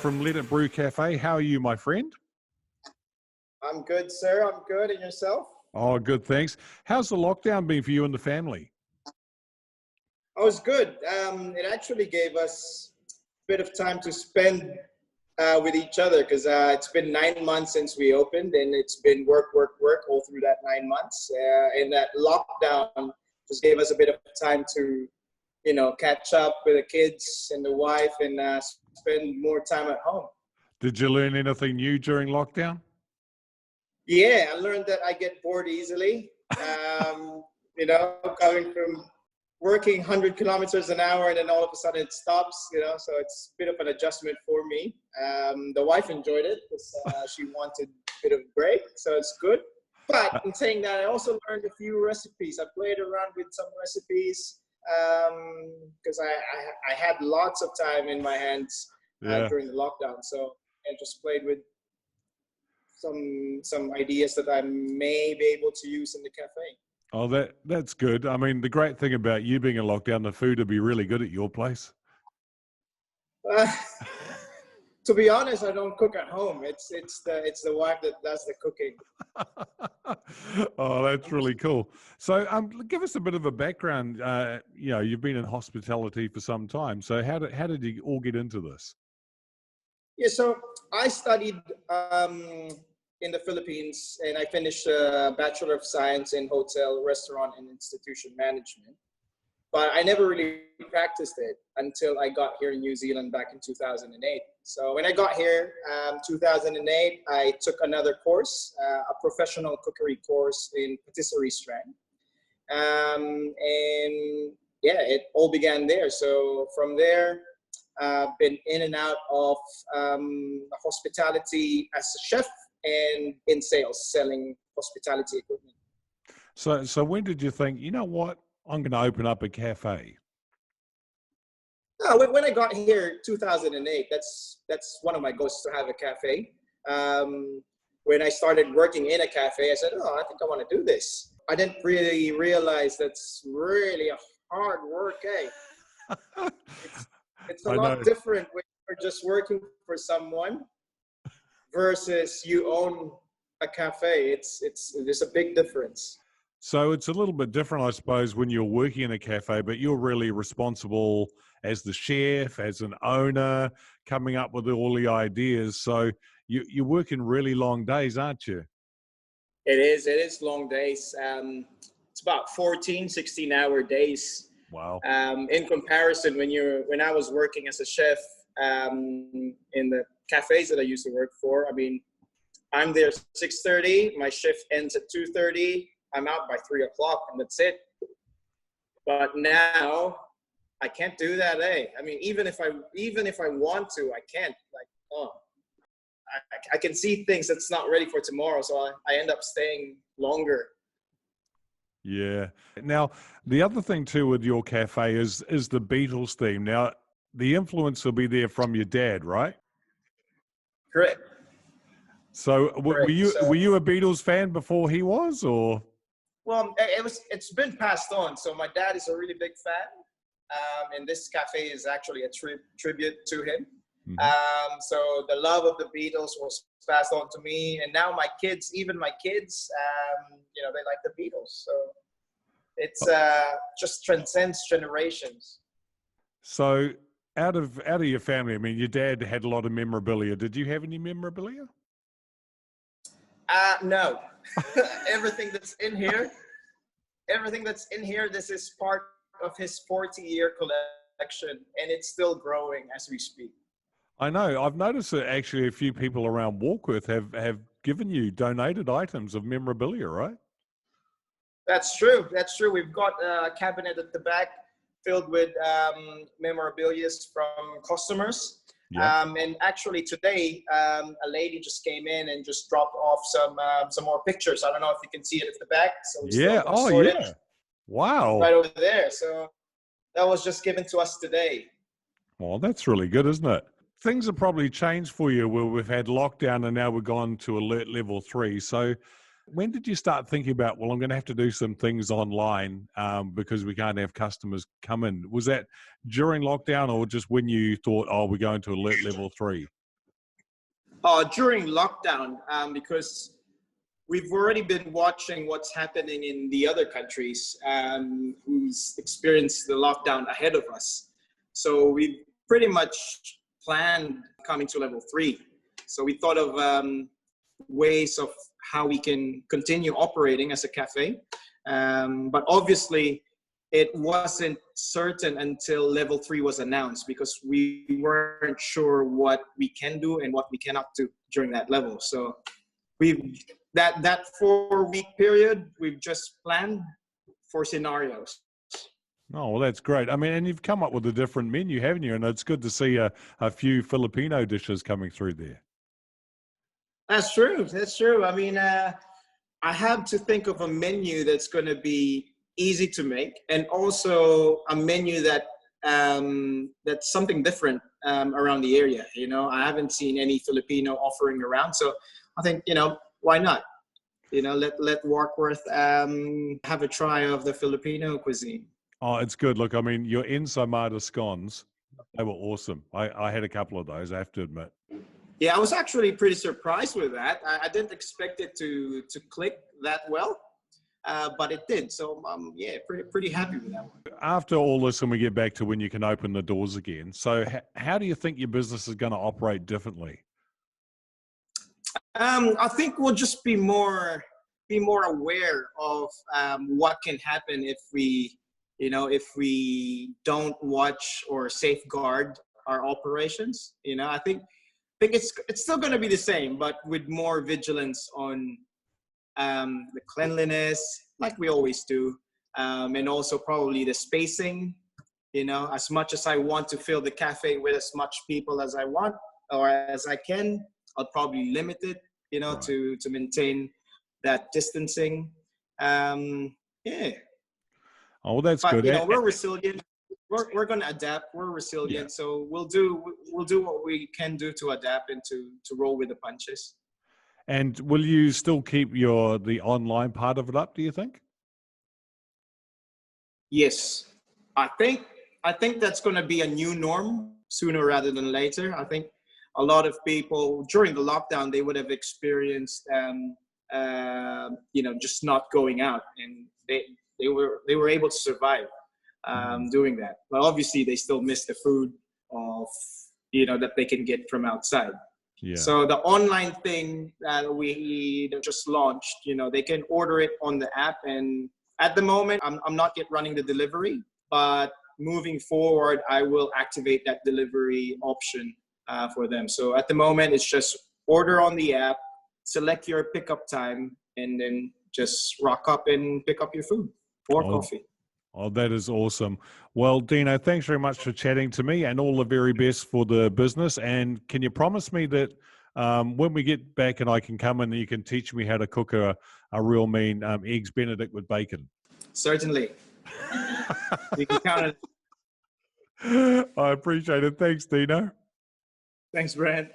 from Let It Brew Cafe. How are you, my friend? I'm good, sir. I'm good. And yourself? Oh, good, thanks. How's the lockdown been for you and the family? I was good. It actually gave us a bit of time to spend with each other because it's been 9 months since we opened, and it's been work all through that 9 months. And that lockdown just gave us a bit of time to, catch up with the kids and the wife and spend more time at home. Did you learn anything new during lockdown? Yeah, I learned that I get bored easily. Coming from working 100 kilometers an hour and then all of a sudden it stops, so it's a bit of an adjustment for me. The wife enjoyed it because she wanted a bit of a break, so it's good. But in saying that, I also learned a few recipes. I played around with some recipes because I had lots of time in my hands during the lockdown. So I just played with some ideas that I may be able to use in the cafe. Oh, that's good. I mean, the great thing about you being in lockdown, the food would be really good at your place. To be honest, I don't cook at home. It's the wife that does the cooking. Oh, that's really cool. So, give us a bit of a background. You've been in hospitality for some time. So, how did you all get into this? Yeah, so I studied in the Philippines, and I finished a Bachelor of Science in Hotel, Restaurant, and Institution Management. But I never really practiced it until I got here in New Zealand back in 2008. So when I got here, 2008, I took another course, a professional cookery course in patisserie strand. It all began there. So from there, I've been in and out of hospitality as a chef and in sales, selling hospitality equipment. So when did you think, you know what, I'm going to open up a cafe? When I got here, 2008, that's one of my goals, to have a cafe. When I started working in a cafe, I said, I think I want to do this. I didn't really realize that's really a hard work, eh? It's a lot different when you're just working for someone versus you own a cafe. There's a big difference. So it's a little bit different, I suppose, when you're working in a cafe, but you're really responsible as the chef, as an owner, coming up with all the ideas. So you're working really long days, aren't you? It is long days. It's about 14, 16-hour days. Wow. In comparison, when I was working as a chef in the cafes that I used to work for, I mean, I'm there 6:30, my shift ends at 2:30, I'm out by 3 o'clock, and that's it. But now I can't do that, eh? I mean, even if I want to, I can't. I can see things that's not ready for tomorrow, so I end up staying longer. Yeah. Now, the other thing too with your cafe is the Beatles theme. Now, the influence will be there from your dad, right? Correct. So, were you a Beatles fan before he was, or? Well, it's been passed on. So my dad is a really big fan, and this cafe is actually a tribute to him. Mm-hmm. So the love of the Beatles was passed on to me, and now my kids, they like the Beatles. So it's just transcends generations. So out of your family, I mean, your dad had a lot of memorabilia. Did you have any memorabilia? No. Everything that's in here, this is part of his 40-year collection, and it's still growing as we speak. I know. I've noticed that actually a few people around Warkworth have donated items of memorabilia, right? That's true. We've got a cabinet at the back filled with memorabilia from customers. Yeah. And actually today, a lady just came in and just dropped off some more pictures. I don't know if you can see it at the back. So yeah. Oh, yeah. Wow. Right over there. So that was just given to us today. Well, that's really good, isn't it? Things have probably changed for you where we've had lockdown and now we've gone to alert level 3. So when did you start thinking about, well, I'm going to have to do some things online because we can't have customers come in? Was that during lockdown or just when you thought, we're going to alert level 3? During lockdown, because we've already been watching what's happening in the other countries who's experienced the lockdown ahead of us. So we pretty much planned coming to level 3. So we thought of ways of how we can continue operating as a cafe. But obviously, it wasn't certain until level 3 was announced, because we weren't sure what we can do and what we cannot do during that level. So that 4-week period, we've just planned for scenarios. Oh, well, that's great. I mean, and you've come up with a different menu, haven't you? And it's good to see a few Filipino dishes coming through there. That's true. That's true. I mean, I have to think of a menu that's going to be easy to make, and also a menu that that's something different around the area. You know, I haven't seen any Filipino offering around, so I think, you know, why not? You know, let Warkworth have a try of the Filipino cuisine. Oh, it's good. Look, I mean, your ensaymada scones, they were awesome. I had a couple of those, I have to admit. Yeah, I was actually pretty surprised with that. I didn't expect it to click that well, but it did. So yeah, pretty happy with that one. After all this, and we get back to when you can open the doors again, so how do you think your business is going to operate differently? I think we'll just be more aware of what can happen if we, you know, if we don't watch or safeguard our operations. You know, I think it's still going to be the same, but with more vigilance on the cleanliness, like we always do, and also probably the spacing. You know, as much as I want to fill the cafe with as much people as I want or as I can, I'll probably limit it, you know, right, to maintain that distancing. Yeah. Oh, well, that's but, good. You know, we're resilient. We're going to adapt. We're resilient. Yeah. So we'll do what we can do to adapt and to roll with the punches. And will you still keep the online part of it up, do you think? Yes. I think that's going to be a new norm sooner rather than later. I think a lot of people during the lockdown, they would have experienced, you know, just not going out, and they were able to survive doing that. But obviously, they still miss the food of, you know, that they can get from outside. Yeah. So the online thing that we just launched, you know, they can order it on the app, and at the moment, I'm not yet running the delivery, but moving forward, I will activate that delivery option for them. So at the moment, it's just order on the app, select your pickup time, and then just rock up and pick up your food or coffee. Oh, that is awesome. Well, Dino, thanks very much for chatting to me, and all the very best for the business. And can you promise me that when we get back and I can come in, you can teach me how to cook a real mean eggs Benedict with bacon? Certainly. You can count it. I appreciate it. Thanks, Dino. Thanks, Brent.